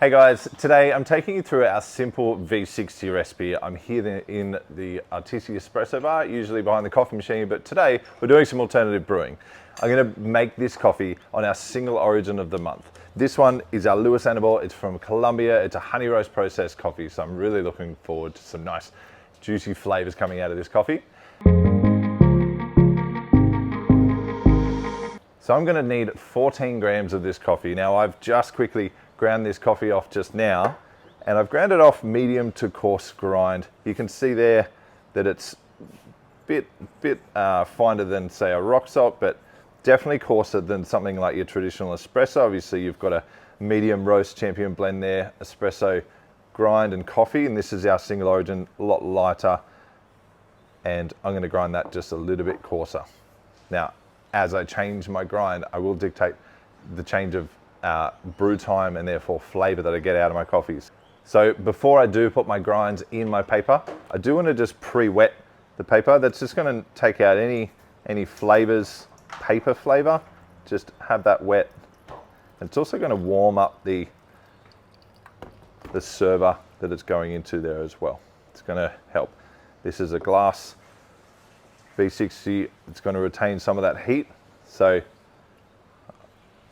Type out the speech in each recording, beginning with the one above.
Hey guys, today I'm taking you through our simple V60 recipe. I'm here in the artistic espresso bar, usually behind the coffee machine, but today we're doing some alternative brewing. I'm going to make this coffee on our single origin of the month. This one is our Luis Anibal. It's from Colombia. It's a honey roast processed coffee, so I'm really looking forward to some nice juicy flavors coming out of this coffee. So I'm going to need 14 grams of this coffee. Now I've just quickly ground this coffee off just now, and I've ground it off medium to coarse grind. You can see there that it's a bit finer than say a rock salt, but definitely coarser than something like your traditional espresso. Obviously you've got a medium roast champion blend there, espresso grind and coffee, and this is our single origin, a lot lighter, and I'm going to grind that just a little bit coarser. Now as I change my grind, I will dictate the change of brew time and therefore flavor that I get out of my coffees. So before I do put my grinds in my paper, I do want to just pre-wet the paper. That's just going to take out any flavors, paper flavor. Just have that wet. And it's also going to warm up the server that it's going into there as well. It's going to help. This is a glass V60. It's going to retain some of that heat. So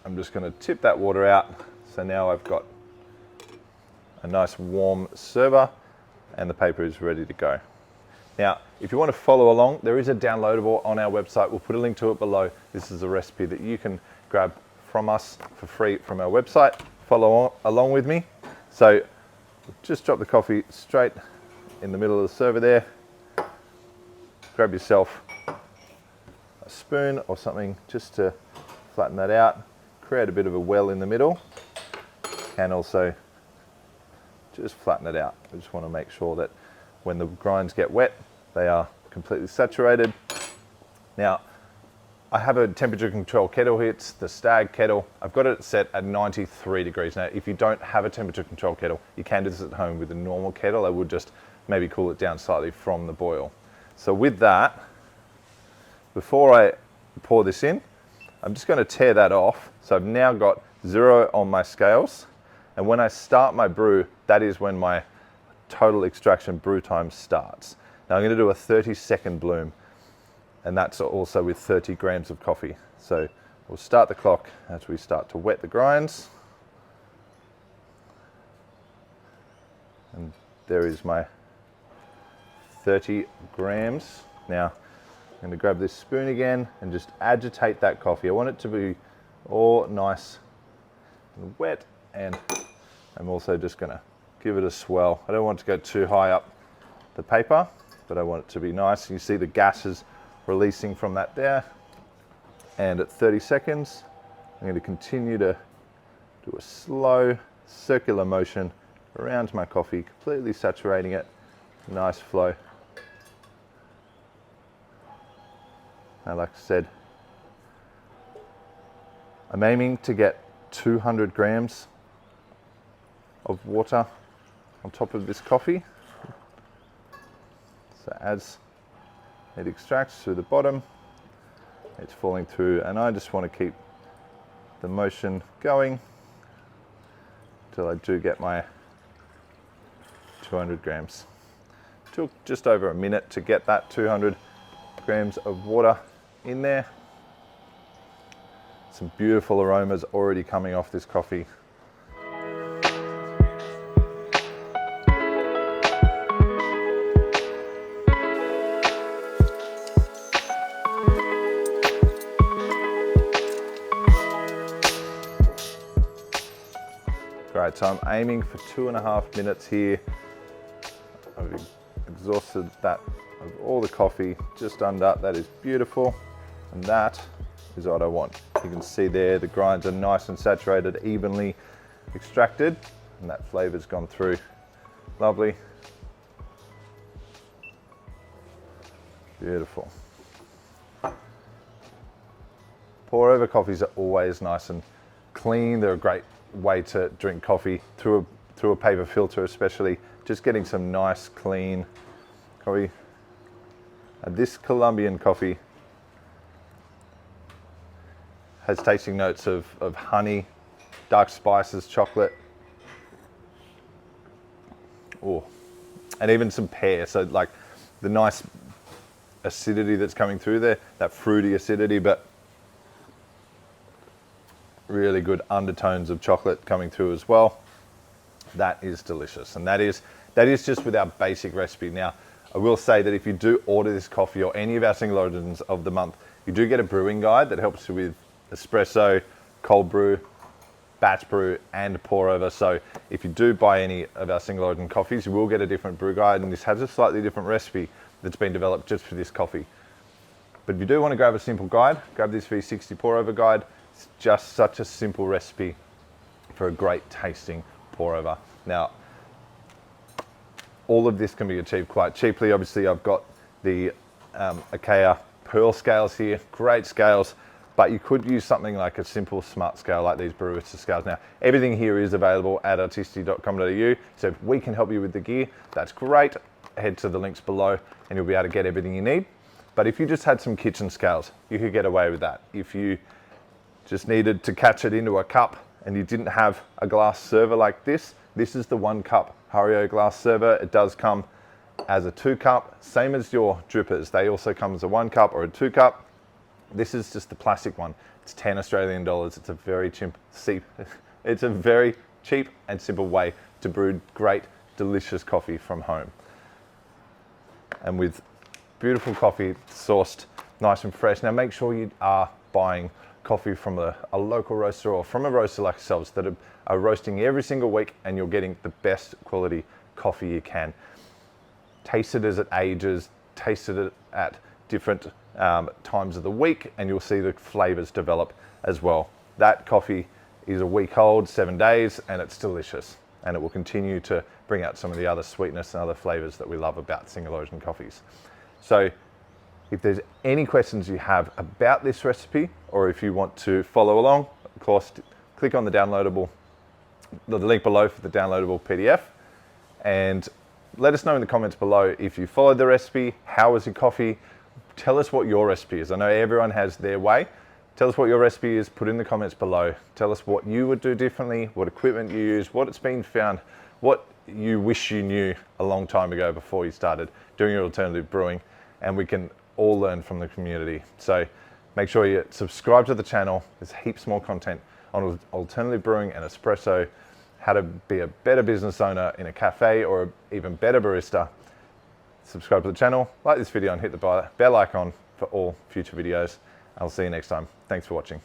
I'm just going to tip that water out. So now I've got a nice warm server and the paper is ready to go. Now, if you want to follow along, there is a downloadable on our website. We'll put a link to it below. This is a recipe that you can grab from us for free from our website. Follow along with me. So just drop the coffee straight in the middle of the server there. Grab yourself a spoon or something just to flatten that out. Create a bit of a well in the middle and also just flatten it out. I just want to make sure that when the grinds get wet, they are completely saturated. Now, I have a temperature control kettle here. It's the Stag kettle. I've got it set at 93 degrees. Now, if you don't have a temperature control kettle, you can do this at home with a normal kettle. I would just maybe cool it down slightly from the boil. So with that, before I pour this in, I'm just going to tear that off. So I've now got 0 on my scales. And when I start my brew, that is when my total extraction brew time starts. Now I'm going to do a 30-second bloom. And that's also with 30 grams of coffee. So we'll start the clock as we start to wet the grinds. And there is my 30 grams. Now, I'm going to grab this spoon again and just agitate that coffee. I want it to be all nice and wet, and I'm also just going to give it a swell. I don't want it to go too high up the paper, but I want it to be nice. You see the gases releasing from that there. And at 30 seconds, I'm going to continue to do a slow circular motion around my coffee, completely saturating it. Nice flow. Now, like I said, I'm aiming to get 200 grams of water on top of this coffee. So as it extracts through the bottom, it's falling through, and I just want to keep the motion going until I do get my 200 grams. Took just over a minute to get that 200 grams of water in there. Some beautiful aromas already coming off this coffee. Great, so I'm aiming for 2.5 minutes here. I've exhausted that of all the coffee just under. That is beautiful, and that is what I want. You can see there the grinds are nice and saturated, evenly extracted, and that flavor's gone through. Lovely. Beautiful. Pour over coffees are always nice and clean. They're a great way to drink coffee through a paper filter, especially. Just getting some nice clean coffee. And this Colombian coffee has tasting notes of honey, dark spices, chocolate, Oh, and even some pear. So like the nice acidity that's coming through there, that fruity acidity, but really good undertones of chocolate coming through as well. That is delicious, and that is just with our basic recipe. Now, I will say that if you do order this coffee or any of our single origins of the month, you do get a brewing guide that helps you with espresso, cold brew, batch brew, and pour over. So if you do buy any of our single origin coffees, you will get a different brew guide, and this has a slightly different recipe that's been developed just for this coffee. But if you do want to grab a simple guide, grab this V60 pour over guide. It's just such a simple recipe for a great tasting pour over. Now, all of this can be achieved quite cheaply. Obviously, I've got the Acaia Pearl scales here, great scales, but you could use something like a simple smart scale like these Barista scales. Now, everything here is available at artisti.com.au, so if we can help you with the gear, that's great. Head to the links below and you'll be able to get everything you need. But if you just had some kitchen scales, you could get away with that. If you just needed to catch it into a cup and you didn't have a glass server like this, this is the 1 cup Hario glass server. It does come as a 2 cup, same as your drippers. They also come as a 1 cup or a 2 cup. This is just the plastic one. It's 10 Australian dollars. It's a very cheap, it's a very cheap and simple way to brew great, delicious coffee from home. And with beautiful coffee sourced nice and fresh. Now make sure you are buying coffee from a local roaster or from a roaster like ourselves that are roasting every single week, and you're getting the best quality coffee you can. Taste it as it ages, taste it at different times of the week, and you'll see the flavors develop as well. That coffee is a week old, 7 days, and it's delicious. And it will continue to bring out some of the other sweetness and other flavors that we love about single origin coffees. So if there's any questions you have about this recipe, or if you want to follow along, of course, click on the link below for the downloadable PDF, and let us know in the comments below if you followed the recipe, how was your coffee, tell us what your recipe is. I know everyone has their way. Tell us what your recipe is, put in the comments below. Tell us what you would do differently, what equipment you use, what it's been found, what you wish you knew a long time ago before you started doing your alternative brewing, and we can all learn from the community. So make sure you subscribe to the channel. There's heaps more content on alternative brewing and espresso, how to be a better business owner in a cafe or an even better barista. Subscribe to the channel, like this video, and hit the bell icon for all future videos. I'll see you next time. Thanks for watching.